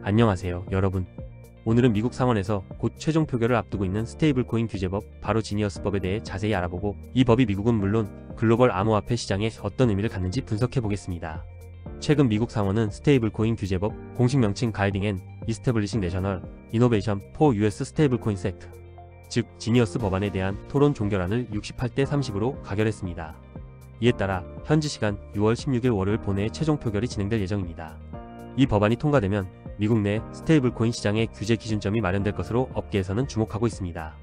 안녕하세요, 여러분. 오늘은 미국 상원에서 곧 최종 표결을 앞두고 있는 스테이블 코인 규제법, 바로 지니어스법에 대해 자세히 알아보고 이 법이 미국은 물론 글로벌 암호화폐 시장에 어떤 의미를 갖는지 분석해 보겠습니다. 최근 미국 상원은 스테이블 코인 규제법, 공식 명칭 가이딩 앤 이스태블리싱 내셔널 이노베이션 포 US 스테이블 코인스 액트, 즉 지니어스 법안에 대한 토론 종결안을 68대 30으로 가결했습니다. 이에 따라 현지 시간 6월 16일 월요일 본회의 최종 표결이 진행될 예정입니다. 이 법안이 통과되면 미국 내 스테이블 코인 시장의 규제 기준점이 마련될 것으로 업계에서는 주목하고 있습니다.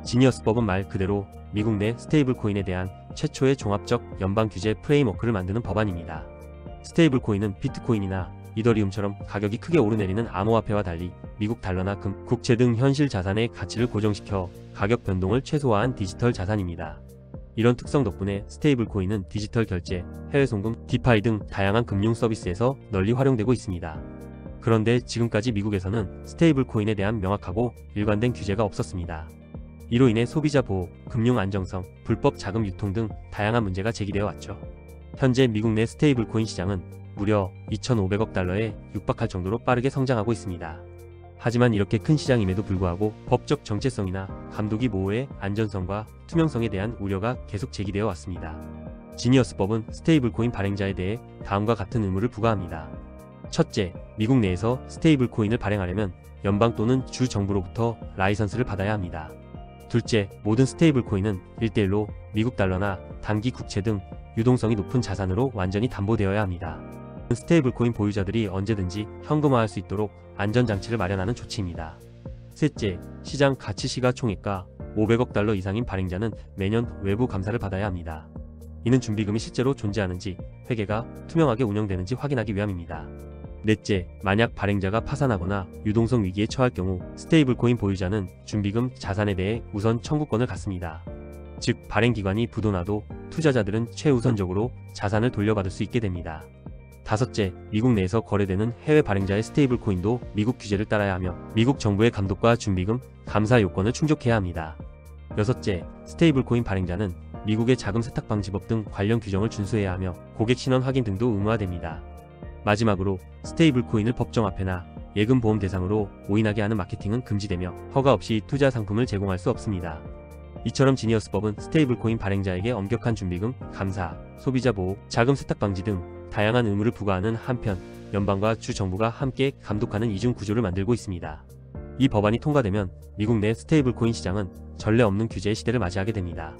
지니어스법은 말 그대로 미국 내 스테이블 코인에 대한 최초의 종합적 연방 규제 프레임워크를 만드는 법안입니다. 스테이블 코인은 비트코인이나 이더리움처럼 가격이 크게 오르내리는 암호화폐와 달리 미국 달러나 금, 국채 등 현실 자산의 가치를 고정시켜 가격 변동을 최소화한 디지털 자산입니다. 이런 특성 덕분에 스테이블 코인은 디지털 결제, 해외 송금, 디파이 등 다양한 금융 서비스에서 널리 활용되고 있습니다. 그런데 지금까지 미국에서는 스테이블 코인에 대한 명확하고 일관된 규제가 없었습니다. 이로 인해 소비자 보호, 금융 안정성, 불법 자금 유통 등 다양한 문제가 제기되어 왔죠. 현재 미국 내 스테이블 코인 시장은 무려 2,500억 달러에 육박할 정도로 빠르게 성장하고 있습니다. 하지만 이렇게 큰 시장임에도 불구하고 법적 정체성이나 감독이 모호의 안전성과 투명성에 대한 우려가 계속 제기되어 왔습니다. 지니어스법은 스테이블 코인 발행자에 대해 다음과 같은 의무를 부과합니다. 첫째, 미국 내에서 스테이블 코인을 발행하려면 연방 또는 주 정부로부터 라이선스를 받아야 합니다. 둘째, 모든 스테이블 코인은 1:1로 미국 달러나 단기 국채 등 유동성이 높은 자산으로 완전히 담보되어야 합니다. 스테이블 코인 보유자들이 언제든지 현금화할 수 있도록 안전장치를 마련하는 조치입니다. 셋째, 시장 가치 시가총액가 500억 달러 이상인 발행자는 매년 외부 감사를 받아야 합니다. 이는 준비금이 실제로 존재하는지, 회계가 투명하게 운영되는지 확인하기 위함입니다. 넷째, 만약 발행자가 파산하거나 유동성 위기에 처할 경우 스테이블 코인 보유자는 준비금 자산에 대해 우선 청구권을 갖습니다. 즉, 발행기관이 부도나도 투자자들은 최우선적으로 자산을 돌려받을 수 있게 됩니다. 다섯째, 미국 내에서 거래되는 해외 발행자의 스테이블 코인도 미국 규제를 따라야 하며 미국 정부의 감독과 준비금, 감사 요건을 충족해야 합니다. 여섯째, 스테이블 코인 발행자는 미국의 자금 세탁 방지법 등 관련 규정을 준수해야 하며 고객 신원 확인 등도 의무화됩니다. 마지막으로 스테이블 코인을 법정화폐나 예금 보험 대상으로 오인하게 하는 마케팅은 금지되며 허가 없이 투자 상품을 제공할 수 없습니다. 이처럼 지니어스법은 스테이블 코인 발행자에게 엄격한 준비금, 감사, 소비자 보호, 자금 세탁 방지 등 다양한 의무를 부과하는 한편 연방과 주 정부가 함께 감독하는 이중 구조를 만들고 있습니다. 이 법안이 통과되면 미국 내 스테이블 코인 시장은 전례 없는 규제의 시대를 맞이하게 됩니다.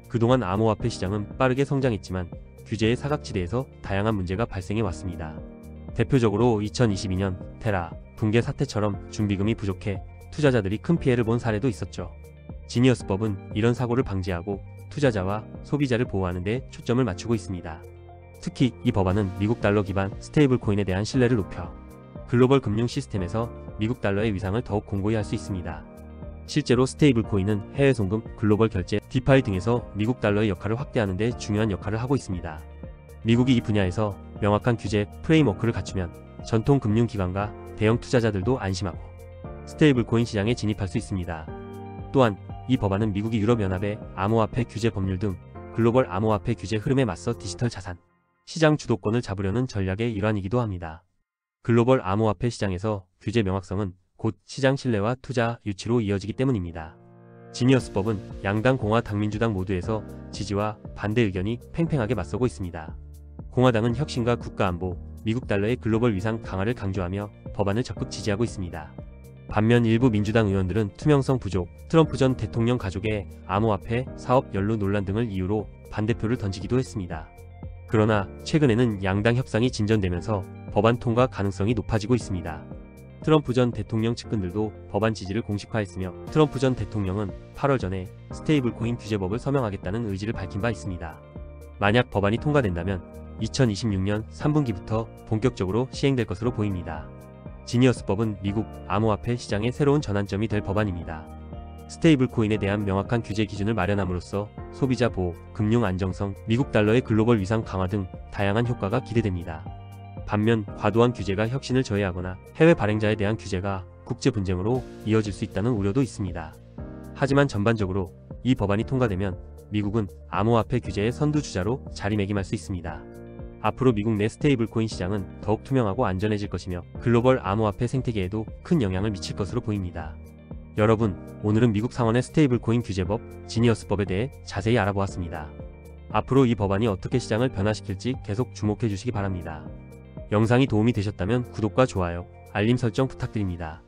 그동안 암호화폐 시장은 빠르게 성장했지만 규제의 사각지대에서 다양한 문제가 발생해 왔습니다. 대표적으로 2022년 테라 붕괴 사태처럼 준비금이 부족해 투자자들이 큰 피해를 본 사례도 있었죠. 지니어스법은 이런 사고를 방지하고 투자자와 소비자를 보호하는 데 초점을 맞추고 있습니다. 특히 이 법안은 미국 달러 기반 스테이블 코인에 대한 신뢰를 높여 글로벌 금융 시스템에서 미국 달러의 위상을 더욱 공고히 할 수 있습니다. 실제로 스테이블 코인은 해외 송금, 글로벌 결제, 디파이 등에서 미국 달러의 역할을 확대하는 데 중요한 역할을 하고 있습니다. 미국이 이 분야에서 명확한 규제 프레임워크를 갖추면 전통 금융기관과 대형 투자자들도 안심하고 스테이블 코인 시장에 진입할 수 있습니다. 또한 이 법안은 미국이 유럽연합의 암호화폐 규제 법률 등 글로벌 암호화폐 규제 흐름에 맞서 디지털 자산 시장 주도권을 잡으려는 전략의 일환이기도 합니다. 글로벌 암호화폐 시장에서 규제 명확성은 곧 시장 신뢰와 투자 유치로 이어지기 때문입니다. 지니어스법은 양당 공화당 민주당 모두에서 지지와 반대 의견이 팽팽하게 맞서고 있습니다. 공화당은 혁신과 국가안보, 미국 달러의 글로벌 위상 강화를 강조하며 법안을 적극 지지하고 있습니다. 반면 일부 민주당 의원들은 투명성 부족, 트럼프 전 대통령 가족의 암호화폐 사업 연루 논란 등을 이유로 반대표를 던지기도 했습니다. 그러나 최근에는 양당 협상이 진전되면서 법안 통과 가능성이 높아지고 있습니다. 트럼프 전 대통령 측근들도 법안 지지를 공식화했으며 트럼프 전 대통령은 8월 전에 스테이블 코인 규제법을 서명하겠다는 의지를 밝힌 바 있습니다. 만약 법안이 통과된다면 2026년 3분기부터 본격적으로 시행될 것으로 보입니다. 지니어스법은 미국 암호화폐 시장의 새로운 전환점이 될 법안입니다. 스테이블 코인에 대한 명확한 규제 기준을 마련함으로써 소비자 보호, 금융 안정성, 미국 달러의 글로벌 위상 강화 등 다양한 효과가 기대됩니다. 반면 과도한 규제가 혁신을 저해하거나 해외 발행자에 대한 규제가 국제 분쟁으로 이어질 수 있다는 우려도 있습니다. 하지만 전반적으로 이 법안이 통과되면 미국은 암호화폐 규제의 선두주자로 자리매김할 수 있습니다. 앞으로 미국 내 스테이블 코인 시장은 더욱 투명하고 안전해질 것이며 글로벌 암호화폐 생태계에도 큰 영향을 미칠 것으로 보입니다. 여러분, 오늘은 미국 상원의 스테이블 코인 규제법 지니어스법에 대해 자세히 알아보았습니다. 앞으로 이 법안이 어떻게 시장을 변화시킬지 계속 주목해 주시기 바랍니다. 영상이 도움이 되셨다면 구독과 좋아요, 알림 설정 부탁드립니다.